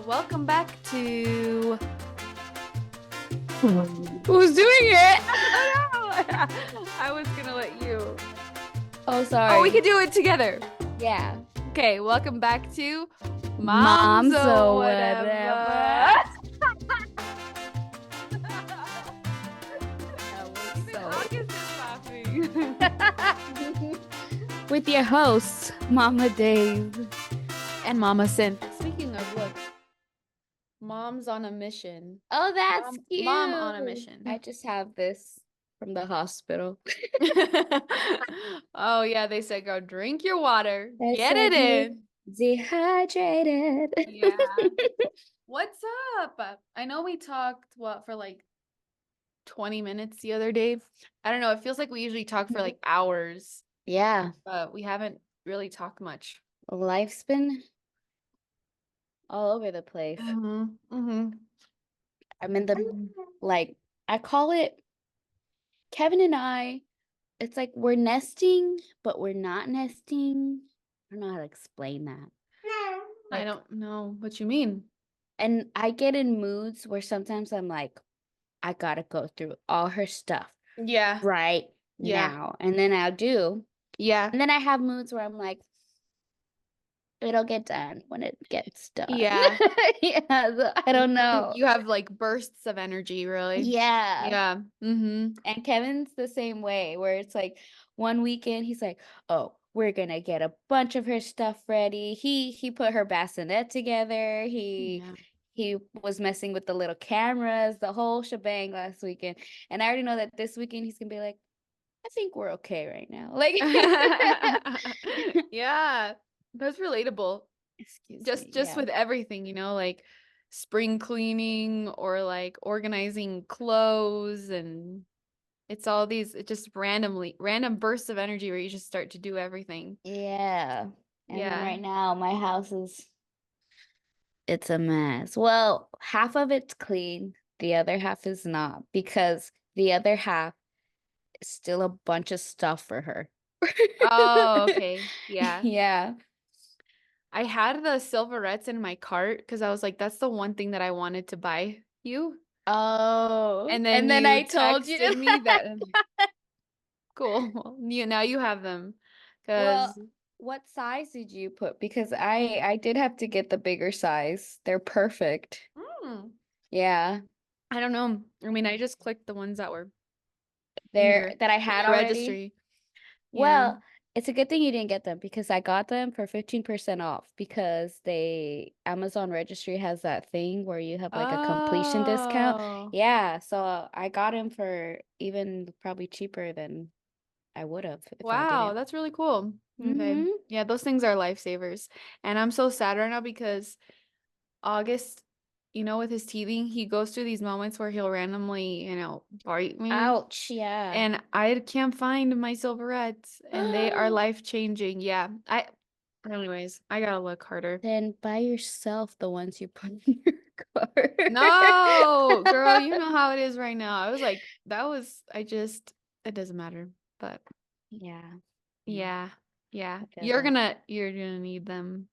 welcome back to Who's doing it? I was gonna let you. Oh, sorry. Oh, we could do it together. Yeah. Okay, welcome back to Moms or or whatever. Even August is laughing. With your hosts, Mama Daze. And Mama Cynth. Speaking of, look, mom's on a mission. Oh, that's cute. Mom on a mission. I just have this from the hospital. Oh yeah, they said go drink your water, They get said it in. Dehydrated. Yeah. What's up? I know we talked for like 20 minutes the other day. I don't know. It feels like we usually talk for like hours, Yeah. but we haven't really talked much. Life's been all over the place. Mm-hmm. I'm in the, I call it, Kevin and I, it's like we're nesting, but we're not nesting. I don't know how to explain that. I don't know what you mean. And I get in moods where sometimes I'm like, I gotta go through all her stuff Yeah. right now. And then I'll do. Yeah. And then I have moods where I'm like, it'll get done when it gets done. Yeah. Yeah. So I don't know. You have like bursts of energy, really. Yeah. Yeah. Mm-hmm. And Kevin's the same way, where it's like one weekend he's like, oh, we're gonna get a bunch of her stuff ready. He put her bassinet together. He was messing with the little cameras, the whole shebang last weekend. And I already know that this weekend he's gonna be like, I think we're okay right now. Like yeah, that's relatable. Excuse me, Just with everything, like spring cleaning or like organizing clothes, and it's all these just random bursts of energy where you just start to do everything. Yeah. And Yeah. then right now my house it's a mess. Well, half of it's clean, the other half is not, because the other half is still a bunch of stuff for her. Oh, okay. Yeah. Yeah. I had the Silverettes in my cart because I was like, that's the one thing that I wanted to buy you. Oh. And then you I told you. texted me that. Cool. Well, now you have them. Well, Because what size did you put? Because I did have to get the bigger size. They're perfect. Yeah. I don't know. I mean, I just clicked the ones that were That I had already. registry. Well, it's a good thing you didn't get them, because I got them for 15% off, because Amazon registry has that thing where you have like a completion discount. Yeah, so I got them for even probably cheaper than I would have if I Wow, didn't. that's really cool. Okay. Mhm. Yeah, those things are lifesavers. And I'm so sad right now because August, with his teething, he goes through these moments where he'll randomly, bite me. Ouch, yeah. And I can't find my Silverettes, and they are life-changing. Yeah. Anyways, I gotta look harder. Then buy yourself the ones you put in your car. No, girl, you know how it is right now. I was like, it doesn't matter. But Yeah. yeah. Okay, You're gonna need them.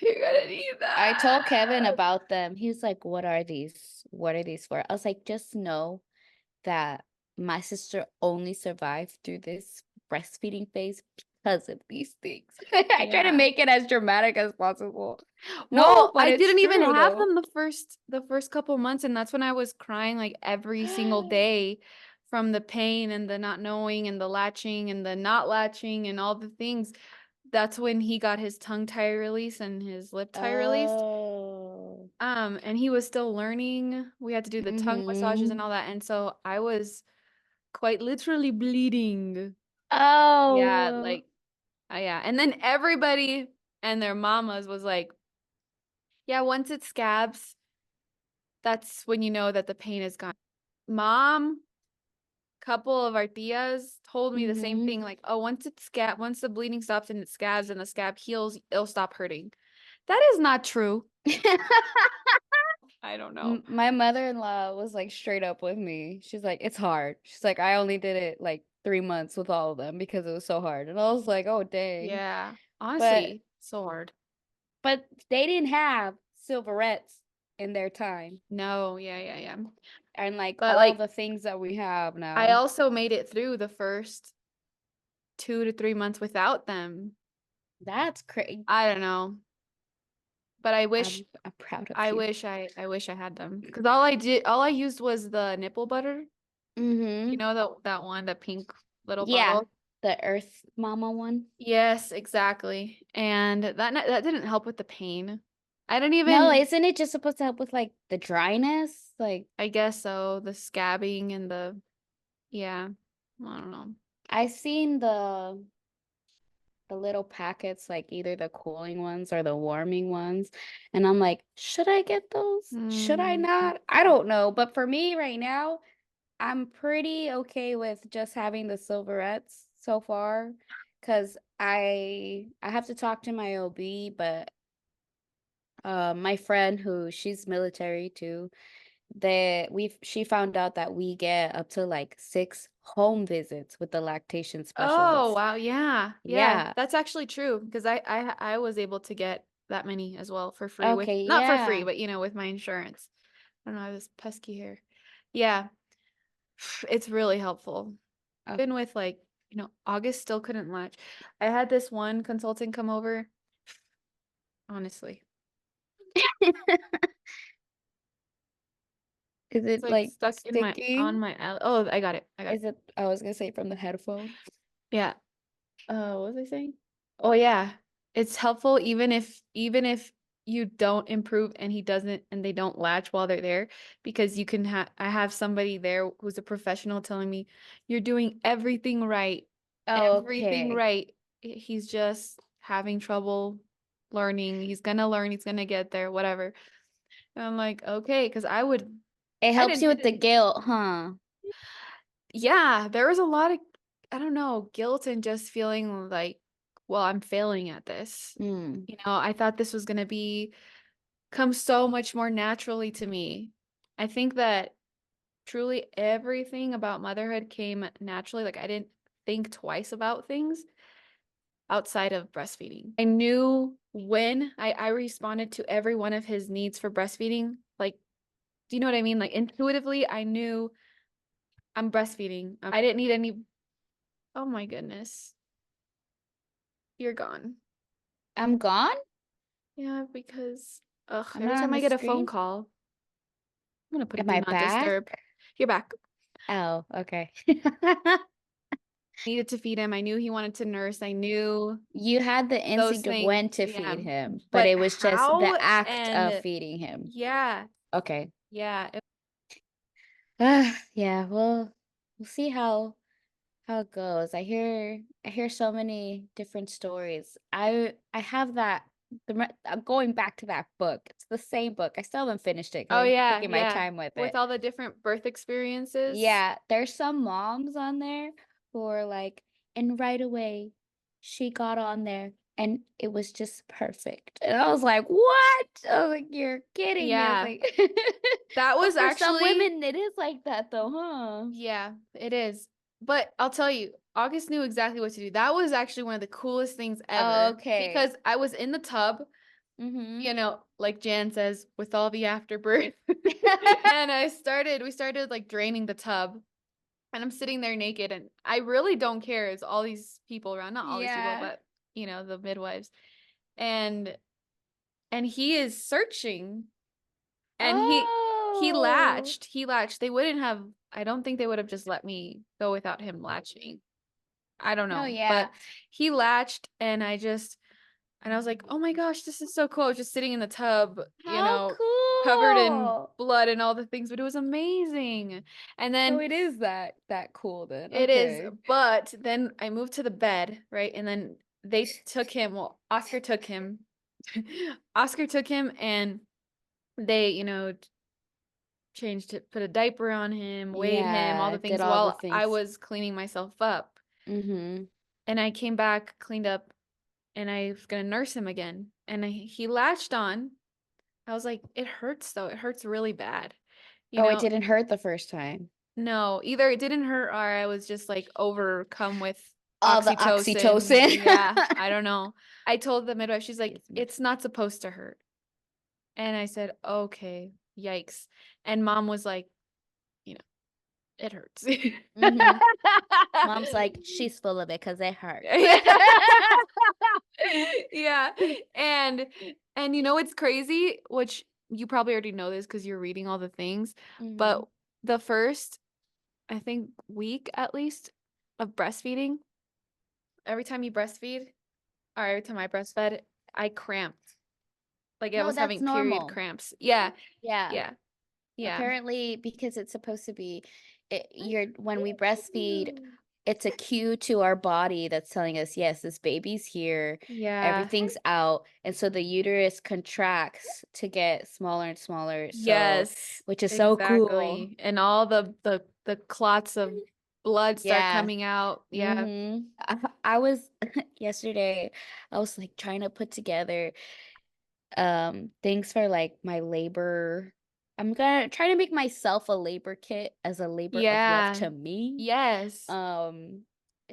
You're gonna need them. I told Kevin about them. He was like, what are these? What are these for? I was like, just know that my sister only survived through this breastfeeding phase because of these things. I try to make it as dramatic as possible. Well, but I it's didn't even true, have though. them the first couple months, and that's when I was crying like every single day from the pain and the not knowing and the latching and the not latching and all the things. That's when he got his tongue tie release and his lip tie released. Oh. And he was still learning. We had to do the tongue massages and all that, and so I was quite literally bleeding. Oh. Yeah, yeah. And then everybody and their mamas was like, yeah, once it scabs, that's when you know that the pain is gone. Mom, couple of our tias told me the same thing, like, oh, once the bleeding stops and it scabs and the scab heals, it'll stop hurting. That is not true. I don't know. My mother-in-law was like straight up with me. She's like, it's hard. She's like, I only did it like 3 months with all of them because it was so hard. And I was like, oh, dang. Yeah, honestly, so hard. But they didn't have Silverettes in their time. No, yeah. And like But all like the things that we have I now. also made it through the first 2 to 3 months without them. That's crazy. I don't know. But I'm proud of you. I wish I had them. Because all I used was the nipple butter. You Mm-hmm. know that one, the pink little Yeah. bottle. The Earth Mama one. Yes, exactly. And that didn't help with the pain. I didn't No, even, isn't it just supposed to help with like the dryness? Like I guess so, the scabbing and yeah, I don't know. I seen the little packets, like either the cooling ones or the warming ones. And I'm like, should I get those? Should I Mm, not? I don't know. But for me right now, I'm pretty okay with just having the Silverettes so far. Cause I have to talk to my OB, but my friend who she's military too, that she found out that we get up to like 6 home visits with the lactation oh, specialist. wow, yeah. Yeah, Yeah. that's actually true because I was able to get that many as well for free with, Okay, not for free, yeah. but with my insurance. I don't know, I have this pesky hair. Yeah, it's really helpful. Oh. Even with like, August still couldn't latch. I had this one consultant come over, honestly. Is It's it like like stuck in my on sticking? my oh, I got it. I got it. Is it, I was gonna say from the headphone. Yeah. What was I saying? Oh yeah. It's helpful even if you don't improve and he doesn't and they don't latch while they're there because you can have I have somebody there who's a professional telling me you're doing everything right. Everything Okay. right. He's just having trouble learning. He's gonna learn, he's gonna get there, whatever. And I'm like, okay, because It I helps didn't you I with the didn't guilt, huh? yeah, there was a lot of, I don't know, guilt and just feeling like, well, I'm failing at this. Mm. I thought this was going to come so much more naturally to me. I think that truly everything about motherhood came naturally. Like I didn't think twice about things outside of breastfeeding. I knew when I responded to every one of his needs for breastfeeding. Like, do you know what I mean? Like intuitively, I knew I'm breastfeeding. I didn't need any, oh my goodness. You're gone. I'm gone? Yeah, because I'm every not on time the I get a phone screen? call, I'm gonna put Am do I not disturb. back? You're back. Oh, okay. Needed to feed him. I knew he wanted to nurse. I knew You had the those instinct of things. when to Yeah. feed him, but But it was just the how act of and feeding him. yeah, Okay. yeah. Yeah, well, we'll see how it goes. I hear so many different stories. I have that going back to that book. It's the same book. I still haven't finished it because Oh I'm yeah, taking my yeah. time with With it. all the different birth experiences. Yeah, there's some moms on there who are like, and right away she got on there and it was just perfect. And I was like, what? I was like, you're kidding me. I was Yeah. like, That but was for some actually, women, it is like that though, huh? yeah, it is. But I'll tell you, August knew exactly what to do. That was actually one of the coolest things ever Okay. because I was in the tub, Mm-hmm. like Jan says, with all the afterbirth. And we started like draining the tub. And I'm sitting there naked and I really don't care. It's all these people around, not all these people, Yeah. but the midwives. And he is searching and he Oh. latched. He latched. They wouldn't have I don't think they would have just let me go without him latching. I don't No, know. yeah. But he latched and I was like, "Oh my gosh, this is so cool." I was just sitting in the tub, How covered in cool. blood and all the things, but it was amazing. And So then it is that cool then. it is, Okay. but then I moved to the bed, right? And then they took him, well, Oscar took him. Oscar took him and they, changed it, put a diaper on him, weighed him, all Yeah, the did things all the while I things. was cleaning myself up. Mm-hmm. And I came back, cleaned up, and I was gonna nurse him again. And he latched on. I was like, it hurts though. It hurts really bad. You Oh, it know, didn't hurt the first time. no, either it didn't hurt or I was just like overcome with All the oxytocin. oxytocin. Yeah, I don't know. I told the midwife, she's like, Excuse me. it's not supposed to hurt. And I said, okay, yikes. And mom was like, it hurts. Mm-hmm. Mom's like, she's full of it because it hurts. Yeah. And it's crazy, which you probably already know this because you're reading all the things, but the first, I think, week at least of breastfeeding, every time you breastfeed, or every time I breastfed, I cramped. Like I No, was that's having period normal. cramps. Yeah. Yeah. Yeah. Yeah. Apparently, because it's supposed to be, when we breastfeed, it's a cue to our body that's telling us, yes, this baby's here, Yeah. everything's out, and so the uterus contracts to get smaller and smaller. So, Yes, which is so cool. exactly. And all the clots of blood start Yeah. coming out. Yeah. I was yesterday, I was like trying to put together things for like my labor. I'm gonna try to make myself a labor kit as a labor of love Yeah. to me. Yes. Um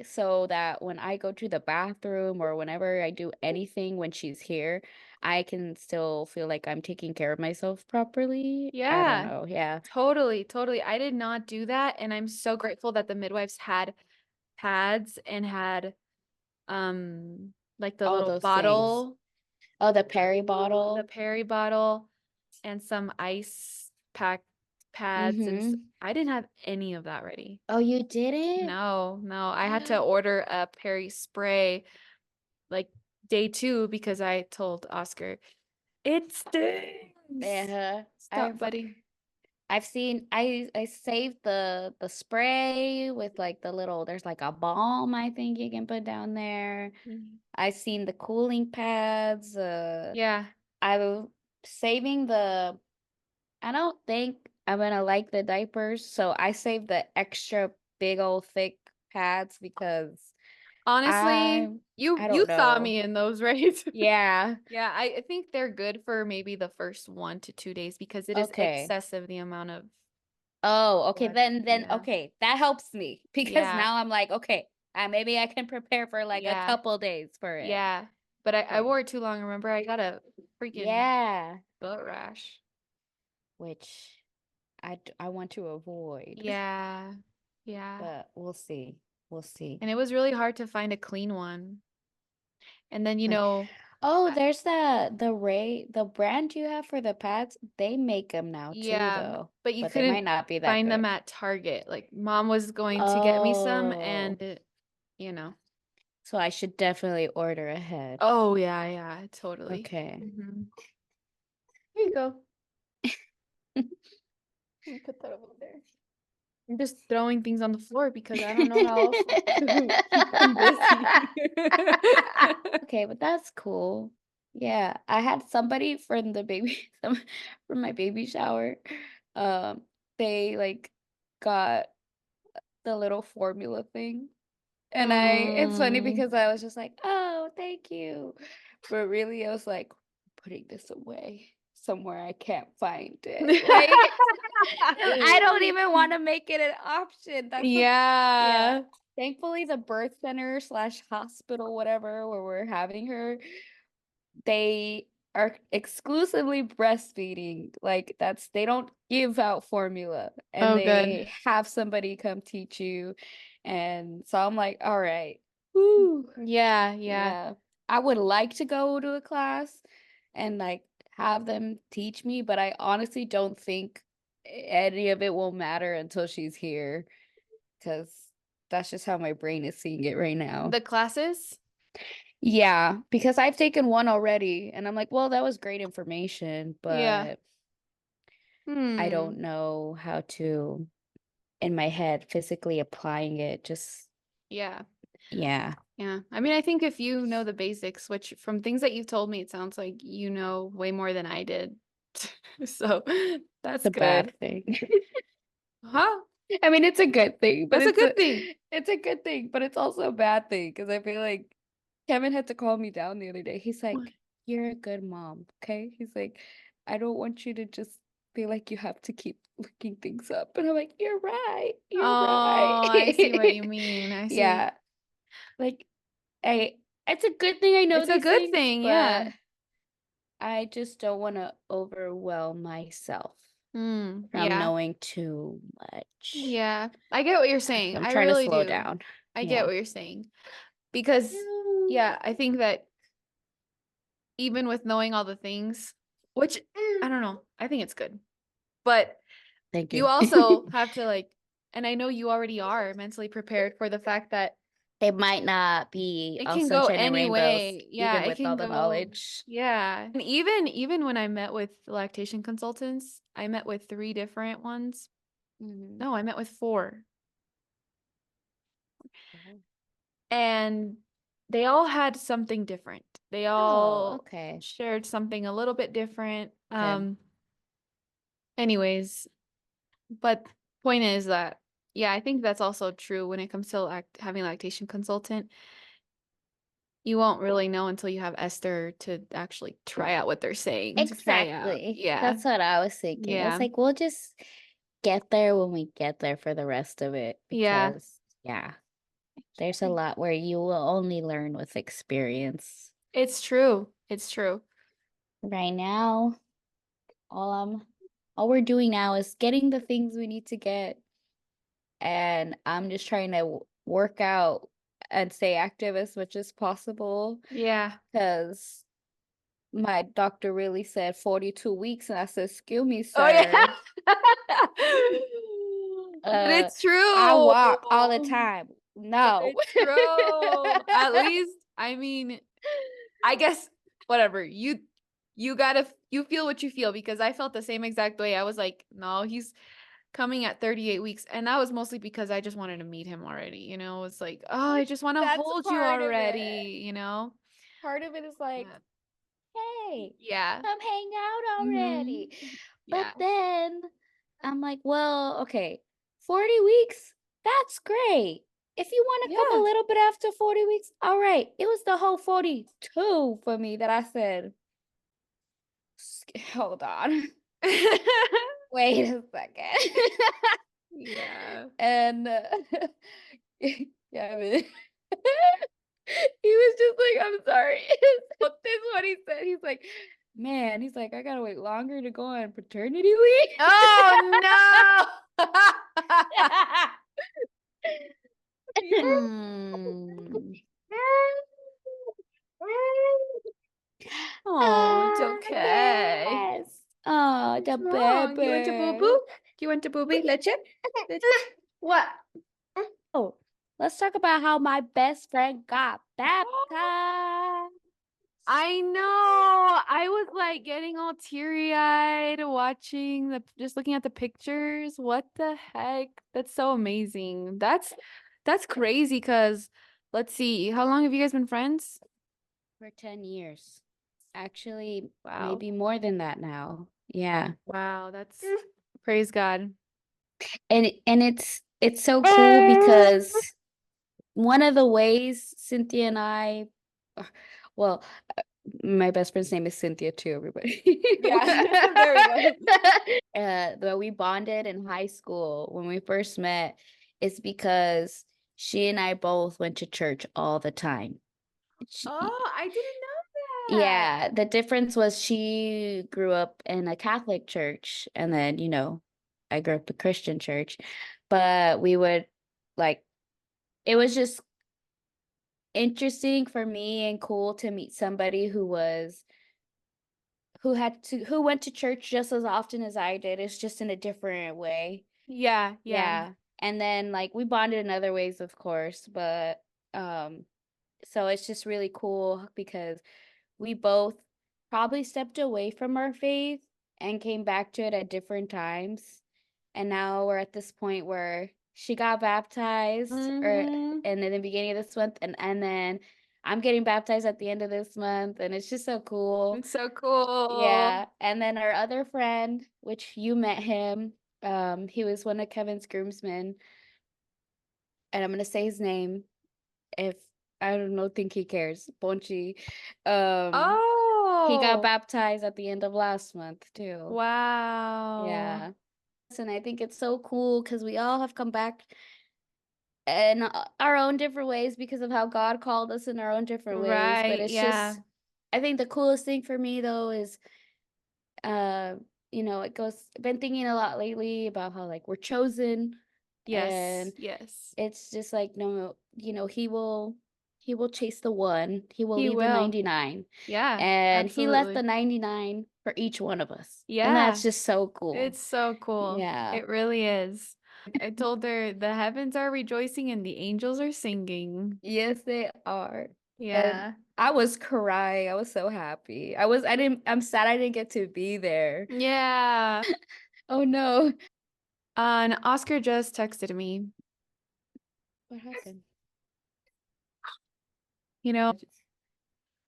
so that when I go to the bathroom or whenever I do anything when she's here, I can still feel like I'm taking care of myself properly. I don't Yeah. know. Yeah. Totally, totally. I did not do that, and I'm so grateful that the midwives had pads and had like the All little those things. bottle, Oh, the Perry the bottle. peri bottle, and some ice pack pads Mm-hmm. I didn't have any of that ready. Oh, you did it? No, no. I had to order a peri spray like day 2 because I told Oscar, it stings. Yeah. Stop, buddy. I've seen I saved the spray with like the little there's like a balm I think you can put down there. I've seen the cooling pads. Yeah. I'm saving the I don't think I'm gonna like the diapers, so I saved the extra big old thick pads because Honestly, I you I you don't saw know. me in those, right? Yeah. Yeah, I think they're good for maybe the first 1 to 2 days because it is Okay. excessive the amount of Oh, okay. blood. Then Yeah. okay, that helps me because Yeah. now I'm like, okay, maybe I can prepare for like a Yeah. couple days for it. Yeah. But I Okay. wore it too long, remember? I got a freaking Yeah, butt rash. which I want to avoid, Yeah. Yeah. but we'll see. We'll see. And it was really hard to find a clean one. And then, Like, oh, I- there's the brand you have for the pads. They make them now too, yeah, though, but you but they might couldn't not be that find them good. at Target. Like mom was going to get me some Oh, and you know. so I should definitely order ahead. Oh yeah, yeah, totally. Okay. Here you go. Let me put that over there. I'm just throwing things on the floor because I don't know how else to keep them busy. Okay, but that's cool. Yeah, I had somebody from the baby from my baby shower. They like got the little formula thing. And it's funny Mm. because I was just like, "Oh, thank you." But really I was like, putting this away somewhere I can't find it. Like I don't even want to make it an option. Yeah. Yeah. Thankfully, the birth center slash hospital, whatever, where we're having her, they are exclusively breastfeeding. Like they don't give out formula and Oh, good. they have somebody come teach you. And so I'm like, all right. Woo. Yeah, yeah. Yeah. I would like to go to a class and like have them teach me, but I honestly don't think any of it will matter until she's here because that's just how my brain is seeing it right now. The classes? Yeah, because I've taken one already and I'm like, well, that was great information, Yeah. but I don't Hmm. know how to, in my head, physically applying it. Just, Yeah. yeah, Yeah. I mean, I think if you know the basics, which from things that you've told me, it sounds like you know way more than I did. So it's that's a good. bad thing. Huh? I mean, it's a good thing, but That's a good thing. it's a good thing, but it's also a bad thing because I feel like Kevin had to calm me down the other day. He's What? like, "You're a good mom, okay?" He's like, "I don't want you to just feel like you have to keep looking things up." And I'm like, "You're right. You're right." Oh, I see what you mean. I see. Yeah, like I it's a good thing I know It's a these good things, thing. but Yeah. I just don't want to overwhelm myself from Yeah. knowing too much. Yeah. I get what you're saying. I'm I trying to really slow do. down. I get Yeah. what you're saying. Because, yeah, I think that even with knowing all the things, which I don't know, I think it's good. But Thank you you. also have to like, and I know you already are mentally prepared for the fact that It might not be it all can go sunshine and any rainbows, way. Yeah, even it with all can the go. knowledge. Yeah. And even when I met with lactation consultants, I met with 3 different ones. Mhm. No, I met with 4. Oh, And they all had something different. They Oh, all okay. shared something a little bit different. Okay. Anyways, but point is that yeah, I think that's also true when it comes to having a lactation consultant. You won't really know until you have Esther to actually try out what they're saying, to try out. Exactly. Yeah. That's what I was thinking. I was Yeah. like, we'll just get there when we get there for the rest of it Yeah. because, yeah, there's a lot where you will only learn with experience. It's true. It's true. Right now, all all we're doing now is getting the things we need to get, and I'm just trying to work out and stay active as much as possible Yeah. because my doctor really said 42 weeks, and I said, "Excuse me, Oh yeah. sir." But it's I true. walk all the time. But No. it's true. At least, I mean, I guess whatever. You gotta you feel what you feel because I felt the same exact way. I was like, no, he's coming at 38 weeks. And that was mostly because I just wanted to meet him already. It's like, oh, I just want to That's hold you part of it. already. Part of it is like, Yeah. hey, Yeah. come hang out already. But Yeah. then I'm like, well, okay, 40 weeks, that's great. If you want to come a Yeah. little bit after 40 weeks, all right. It was the whole 42 for me that I said, hold on, wait a second." Yeah. And yeah, I mean, he was just like, I'm sorry. So this is what he said. He's like, man, he's like, I gotta wait longer to go on paternity leave. Oh no. Hmm. Oh, it's okay. Yes. Oh, What's the wrong? Do you want to boo boo? baby. Do you want to boo boo? Let's it. What? Oh, let's talk about how my best friend got baptized. I know. I was like getting all teary-eyed watching just looking at the pictures. What the heck? That's so amazing. That's crazy because let's see. How long have you guys been friends? For 10 years. Actually, Wow. maybe more than that now. Yeah. Wow, that's praise God. And it's so cool because one of the ways Cynthia and I, well, my best friend's name is Cynthia too, everybody. Yeah, there we go. That we bonded in high school when we first met is because she and I both went to church all the time. Oh, I didn't know that. Yeah, the difference was she grew up in a Catholic church, and then, I grew up a Christian church. But we would like, it was just interesting for me and cool to meet somebody who went to church just as often as I did. It's just in a different way. Yeah, yeah. Yeah. And then like we bonded in other ways, of course, but so it's just really cool because we both probably stepped away from our faith and came back to it at different times. And now we're at this point where she got baptized or Mm-hmm. and in the beginning of this month and then I'm getting baptized at the end of this month and it's just so cool. It's so cool. Yeah. And then our other friend, which you met him, he was one of Kevin's groomsmen, and I'm gonna say his name if I don't think he cares. Ponchi. Um he got Oh, baptized at the end of last month too. wow. Yeah. And I think it's so cool because we all have come back in our own different ways because of how God called us in our own different ways. But Right, it's just yeah. I think the coolest thing for me though is, uh, it goes. Been thinking a lot lately about how like we're chosen, Yes. and Yes. it's just like no, he will chase the one. He will He leave the will. 99, Yeah, and he left the absolutely. 99 for each one of us, and Yeah. that's just so cool. It's so cool. Yeah. It really is. I told her the heavens are rejoicing and the angels are singing. Yes, they are. And Yeah. I was crying. I was so happy. I'm sad I didn't get to be there. Yeah. Oh no. And Oscar just texted me. What happened? You know,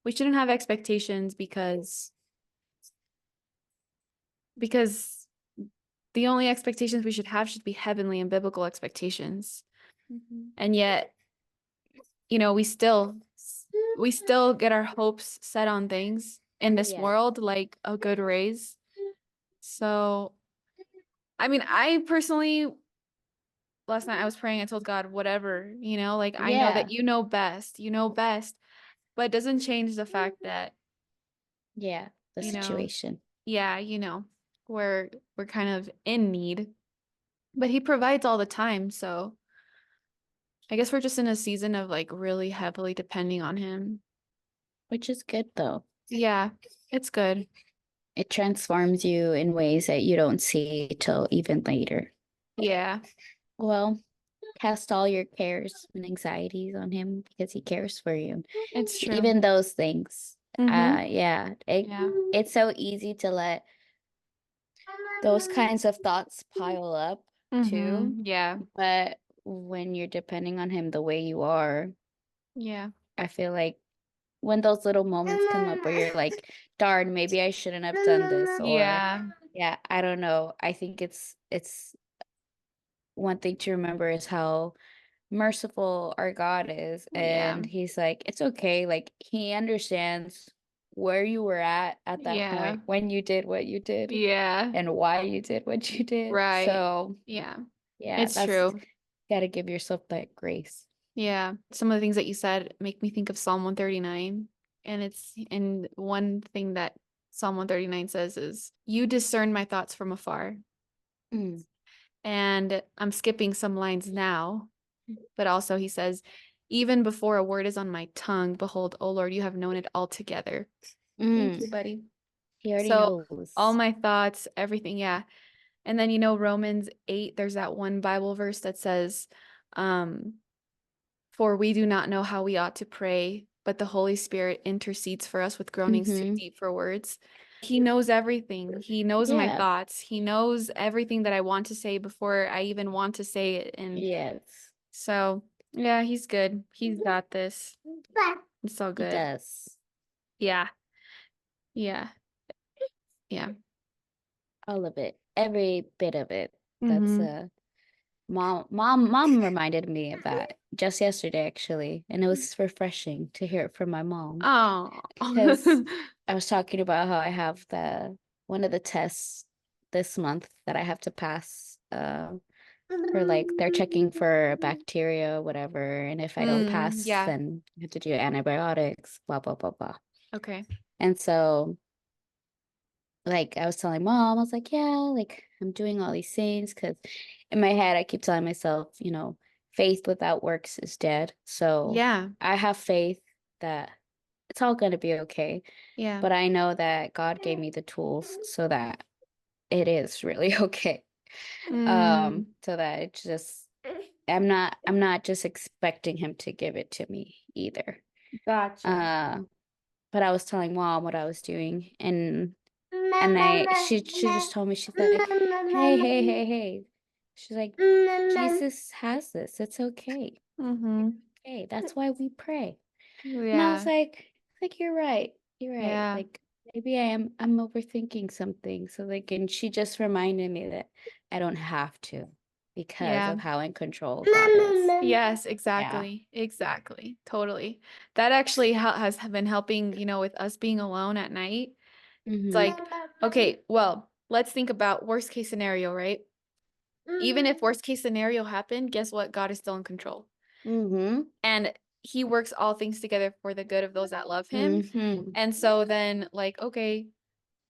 we shouldn't have expectations because the only expectations we should have should be heavenly and biblical expectations. Mhm. And yet, we still get our hopes set on things in this Yeah. world, like a good raise. So, I mean, I personally, last night I was praying, I told God, whatever, like I know that Yeah. you know best, but it doesn't change the fact that, Yeah. The you know, situation. yeah, we're kind of in need, but he provides all the time. So I guess we're just in a season of like really heavily depending on him. Which is good though. Yeah, it's good. It transforms you in ways that you don't see till even later. Yeah, Well, cast all your cares and anxieties on him because he cares for you. it's true. Even those things. Mm-hmm. Yeah, Yeah. it's so easy to let those kinds of thoughts pile up too. Mm-hmm. Yeah. But when you're depending on him the way you are, Yeah. I feel like when those little moments come up where you're like, darn, maybe I shouldn't have done this, or Yeah. yeah, I don't know. I think it's one thing to remember is how merciful our God is. Yeah. And he's like, it's okay. Like he understands where you were at that Yeah. point when you did what you did Yeah. and why you did what you did. Right. So Yeah. yeah, It's that's true. gotta give yourself that grace. Yeah. Some of the things that you said make me think of Psalm 139. And one thing that Psalm 139 says is, you discern my thoughts from afar. Mm. And I'm skipping some lines now, but also he says, even before a word is on my tongue, behold, O Lord, you have known it altogether. Thank you, Mm. buddy. He already So all knows. my thoughts, everything, yeah. And then Romans 8, there's that one Bible verse that says, um, for we do not know how we ought to pray, but the Holy Spirit intercedes for us with groanings too Mm-hmm. deep for words. He knows everything. He knows my Yeah. thoughts. He knows everything that I want to say before I even want to say it. And Yes. so, yeah, he's good. He's got this. It's so He good. does. Yeah. Yeah. Yeah. All of it. Every bit of it. That's Mm-hmm. Mom reminded me of that just yesterday actually, and it was refreshing to hear it from my mom Oh. because I was talking about how I have the one of the tests this month that I have to pass, for like they're checking for bacteria, whatever, and if I don't pass, Yeah. then I have to do antibiotics, blah blah blah blah. Okay. And so like I was telling mom, I was like, yeah, like I'm doing all these things because in my head I keep telling myself, faith without works is dead. So Yeah. I have faith that it's all going to be okay. Yeah. But I know that God gave me the tools so that it is really okay. Mm, So that it's just I'm not just expecting him to give it to me either. gotcha. Uh, but I was telling mom what I was doing, and she just told me, she's like, hey, hey, hey, hey. She's like, Jesus has this. It's okay. Mm-hmm. Okay. That's why we pray. And I was Yeah. like, you're right. You're right. Yeah. Like maybe I'm overthinking something. So like, and she just reminded me that I don't have to because Yeah. of how in control God is. Yes, Yeah. exactly. Exactly. Totally. That actually has been helping, with us being alone at night. It's Mm-hmm. like, okay, well, let's think about worst case scenario, right? Even if worst case scenario happened, guess what? God is still in control. Mm-hmm. And he works all things together for the good of those that love him. Mhm. And so then, like, okay,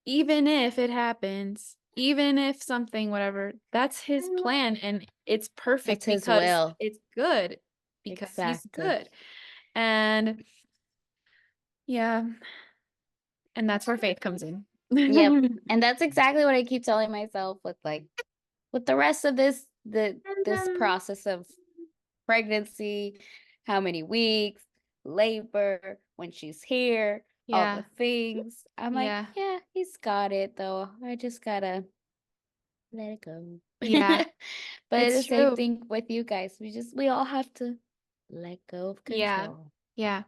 even if it happens, even if something, whatever, that's his plan, and it's perfect That's his because will. it's good, because he's Exactly. good. And yeah, and that's where faith comes in. Yep. And that's exactly what I keep telling myself with like with the rest of this process of pregnancy, how many weeks, labor, when she's here, all Yeah, the things. I'm like, yeah, yeah, he's got it though. I just gotta let it go. yeah, But the it's same true. thing with you guys. We all have to let go of Yeah, control. yeah,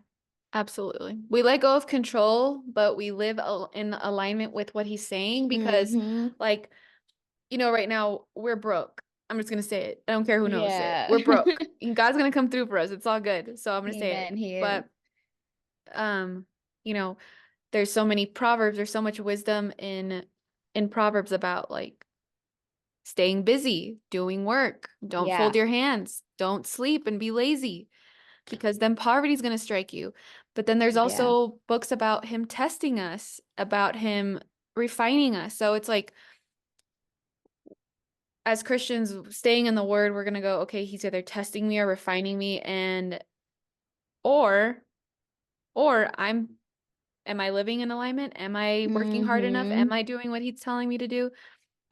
absolutely. We let go of control, but we live in alignment with what he's saying because, Mm-hmm. like, right now we're broke. I'm just gonna say it. I don't care who knows it. Yeah. We're broke. And God's gonna come through for us. It's all good. So I'm gonna say it. Amen. He is. But um, you know, there's so many proverbs, there's so much wisdom in proverbs about like staying busy, doing work, don't fold Yeah. your hands, don't sleep and be lazy, because then poverty is going to strike you. But then there's Yeah. also books about him testing us, about him refining us. So it's like, as Christians staying in the word, we're going to go, okay, he's either testing me or refining me, and or I'm am I living in alignment? Am I working hard enough? Am Mm-hmm. I doing what he's telling me to do?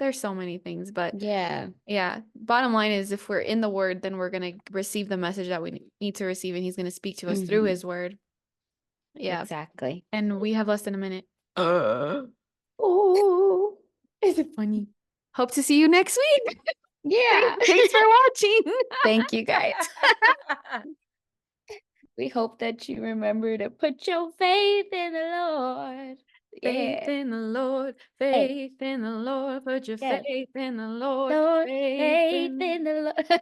There's so many things, but Yeah. yeah, bottom line is if we're in the word, then we're going to receive the message that we need to receive, and he's going to speak to us through Mm-hmm. his word. Yeah. Exactly. And we have less than a minute. Oh, is it funny? Hope to see you next week. Yeah. Thanks for watching. Thank you guys. We hope that you remember to put your faith in the Lord. Faith Yeah. in the Lord, Hey, faith in the Lord, put your yeah. faith in the Lord, Lord, faith faith in in the Lord.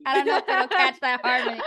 I don't know if it'll catch that harmony.